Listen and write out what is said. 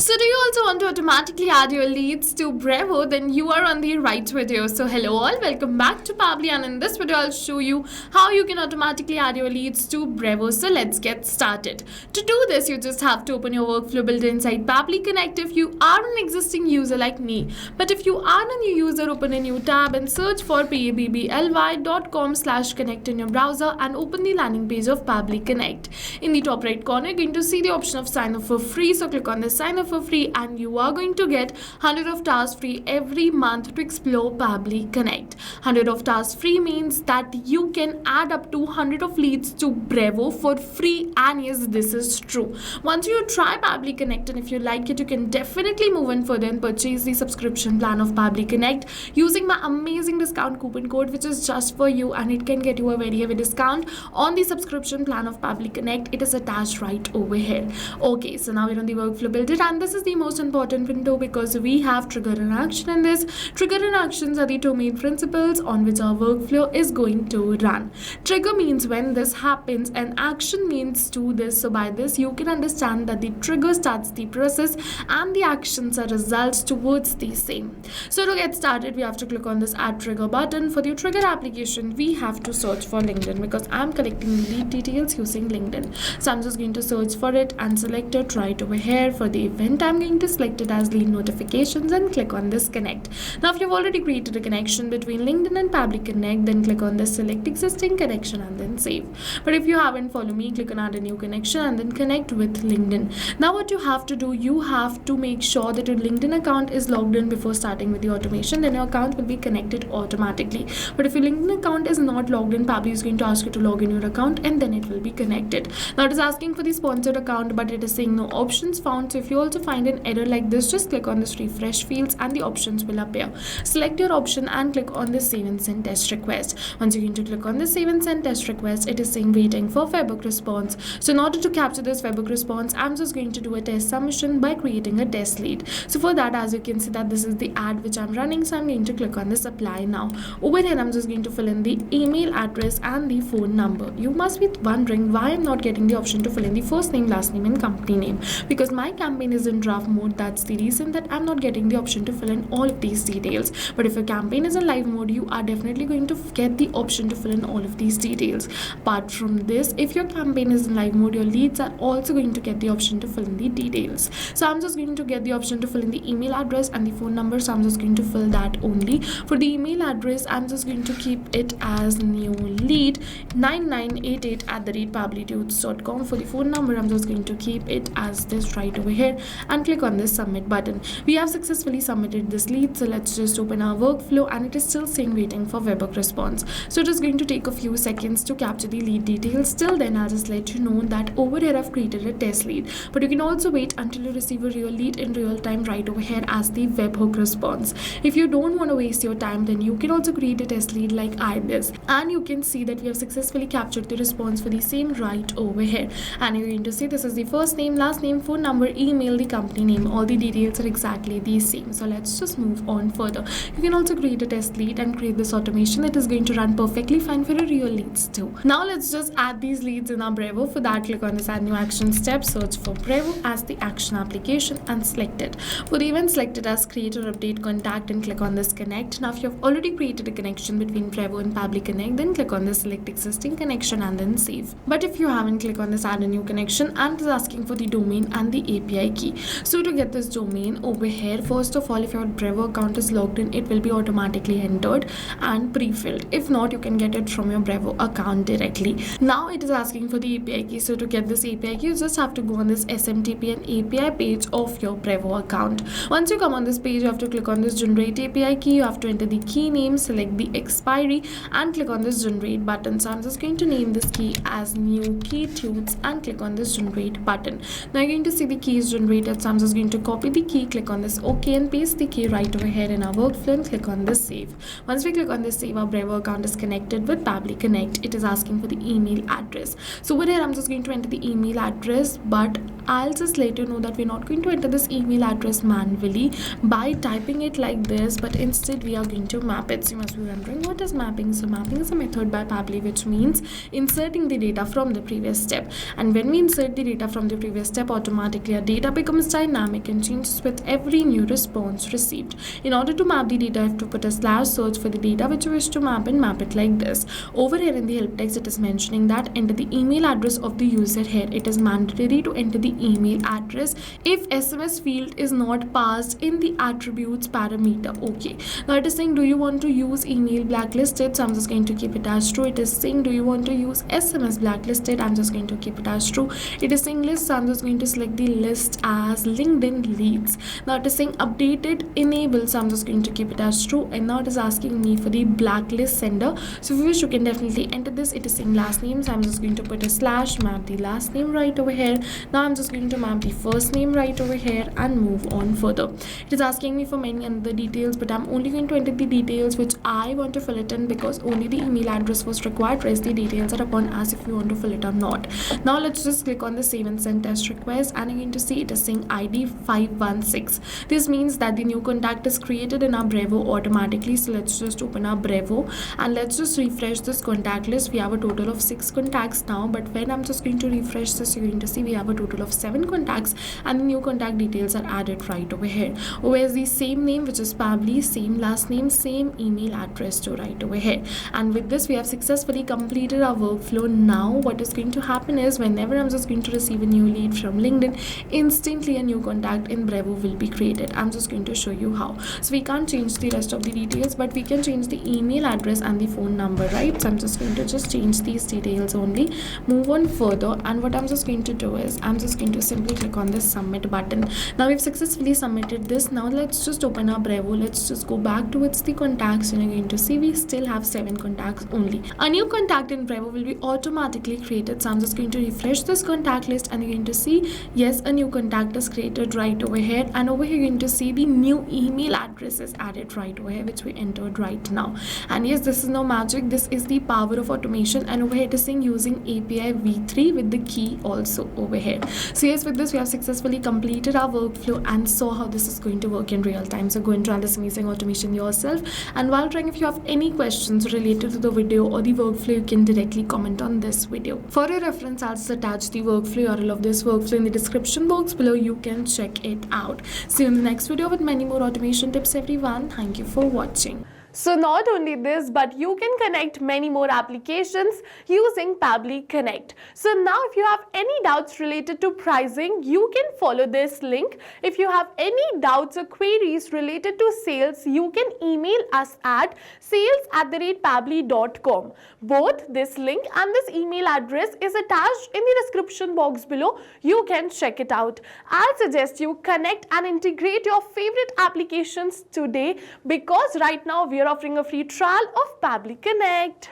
So do you also want to automatically add your leads to Brevo? Then you are on the right video. So hello all, welcome back to Pabbly, and in this video I'll show you how you can automatically add your leads to Brevo. So let's get started. To do this, you just have to open your workflow built inside Pabbly Connect if you are an existing user like me. But if you are a new user, open a new tab and search for pabbly.com/connect in your browser and open the landing page of Pabbly Connect. In the top right corner, you're going to see the option of sign up for free. So click on the sign up for free and you are going to get 100 of tasks free every month to explore Pabbly Connect. 100 of tasks free means that you can add up to 100 of leads to Brevo for free, and yes, this is true. Once you try Pabbly Connect and if you like it, you can definitely move in further and purchase the subscription plan of Pabbly Connect using my amazing discount coupon code, which is just for you, and it can get you a very heavy discount on the subscription plan of Pabbly Connect. It is attached right over here. Okay, so now we're on the workflow builder, and this is the most important window because we have trigger and action in this. Trigger and actions are the two main principles on which our workflow is going to run. Trigger means when this happens and action means do this. So by this you can understand that the trigger starts the process and the actions are results towards the same. So to get started, we have to click on this add trigger button. For the trigger application, we have to search for LinkedIn because I'm collecting lead details using LinkedIn. So I'm just going to search for it and select it right over here. For the event, I'm going to select it as lead notifications and click on this connect. Now if you've already created a connection between LinkedIn and Pabbly Connect, then click on this select existing connection and then save. But if you haven't, follow me, click on add a new connection and then connect with LinkedIn. Now what you have to do, you have to make sure that your LinkedIn account is logged in before starting with the automation. Then your account will be connected automatically. But if your LinkedIn account is not logged in, Pabbly is going to ask you to log in your account and then it will be connected. Now it is asking for the sponsored account, but it is saying no options found. So if you also find an error like this, just click on this refresh fields and the options will appear. Select your option and click on this save and send test request. Once you're going to click on the save and send test request, it is saying waiting for webhook response. So in order to capture this webhook response, I'm just going to do a test submission by creating a test lead. So for that, as you can see, that this is the ad which I'm running, so I'm going to click on this apply now. Over here, I'm just going to fill in the email address and the phone number. You must be wondering why I'm not getting the option to fill in the first name, last name and company name, because my campaign is in draft mode. That's the reason that I'm not getting the option to fill in all of these details. But if your campaign is in live mode, you are definitely going to get the option to fill in all of these details. Apart from this, if your campaign is in live mode, your leads are also going to get the option to fill in the details. So I'm just going to get the option to fill in the email address and the phone number, so I'm just going to fill that only. For the email address, I'm just going to keep it as new lead 9988@pabblydudes.com. For the phone number, I'm just going to keep it as this right over here and click on this submit button. We have successfully submitted this lead, so let's just open our workflow, and it is still saying waiting for webhook response. So it is going to take a few seconds to capture the lead details. Till then, I'll just let you know that over here I've created a test lead, but you can also wait until you receive a real lead in real time right over here as the webhook response. If you don't want to waste your time, then you can also create a test lead like I did, and you can see that we have successfully captured the response for the same right over here. And you're going to see this is the first name, last name, phone number, email, the company name. All the details are exactly the same. So let's just move on further. You can also create a test lead and create this automation that is going to run perfectly fine for your real leads too. Now let's just add these leads in our Brevo. For that, click on this add new action step, search for Brevo as the action application and select it. For the event, select it as create or update contact and click on this connect. Now if you have already created a connection between Brevo and Pabbly Connect, then click on this select existing connection and then save. But if you haven't, click on this add a new connection, and it is asking for the domain and the API key. So to get this domain over here, first of all, if your Brevo account is logged in, it will be automatically entered and pre-filled. If not, you can get it from your Brevo account directly. Now it is asking for the API key. So to get this API key, you just have to go on this SMTP and API page of your Brevo account. Once you come on this page, you have to click on this generate API key. You have to enter the key name, select the expiry and click on this generate button. So I'm just going to name this key as new key tudes and click on this generate button. Now you're going to see the key is generated, so I'm just going to copy the key, click on this OK and paste the key right over here in our workflow and click on this save. Once we click on this save, our Brevo account is connected with Pabbly Connect. It is asking for the email address. So over here, I'm just going to enter the email address, but I'll just let you know that we're not going to enter this email address manually by typing it like this, but instead we are going to map it. So you must be wondering, what is mapping? So mapping is a method by Pabbly which means inserting the data from the previous step. And when we insert the data from the previous step, automatically our data becomes dynamic and changes with every new response received. In order to map the data, I have to put a slash search for the data which you wish to map and map it like this. Over here in the help text, it is mentioning that enter the email address of the user. Here it is mandatory to enter the email address if SMS field is not passed in the attributes parameter. Okay, now it is saying, do you want to use email blacklisted? So I'm just going to keep it as true. It is saying, do you want to use SMS blacklisted? I'm just going to keep it as true. It is saying list, so I'm just going to select the list as LinkedIn leads. Now it is saying updated enable, so I'm just going to keep it as true. And now it is asking me for the blacklist sender. So if you wish, you can definitely enter this. It is saying last name, so I'm just going to put a slash, map the last name right over here. Now I'm just going to map the first name right over here and move on further. It is asking me for many other details, but I'm only going to enter the details which I want to fill it in, because only the email address was required. Rest the details are upon us if you want to fill it or not. Now let's just click on the save and send test request, and you're going to see it is saying ID 516. This means that the new contact is created in our Brevo automatically. So let's just open our Brevo and let's just refresh this contact list. We have a total of 6 contacts now, but when I'm just going to refresh this, you're going to see we have a total of 7 contacts, and the new contact details are added right over here. Over is the same name, which is Pabbly, same last name, same email address to right over here. And with this, we have successfully completed our workflow. Now what is going to happen is, whenever I'm just going to receive a new lead from LinkedIn, instantly a new contact in Brevo will be created. I'm just going to show you how. So we can't change the rest of the details, but we can change the email address and the phone number, right? So I'm just going to just change these details only, move on further, and what I'm just going to do is I'm just going to simply click on this submit button. Now we've successfully submitted this. Now let's just open our Brevo. Let's just go back towards the contacts, and you're going to see we still have 7 contacts only. A new contact in Brevo will be automatically created. So I'm just going to refresh this contact list, and you're going to see yes, a new contact is created right over here, and over here you're going to see the new email address is added right over here, which we entered right now. And yes, this is no magic, this is the power of automation. And over here it is saying using API v3 with the key also over here. So yes, with this we have successfully completed our workflow and saw how this is going to work in real time. So go and try this amazing automation yourself, and while trying, if you have any questions related to the video or the workflow, you can directly comment on this video. For your reference, I'll just attach the workflow URL of this workflow in the description box below. You can check it out. See you in the next video with many more automation tips, everyone. Thank you for watching. So not only this, but you can connect many more applications using Pabbly Connect. So now if you have any doubts related to pricing, you can follow this link. If you have any doubts or queries related to sales, you can email us at sales@pabbly.com. Both this link and this email address is attached in the description box below. You can check it out. I'll suggest you connect and integrate your favorite applications today, because right now we are offering a free trial of Pabbly Connect.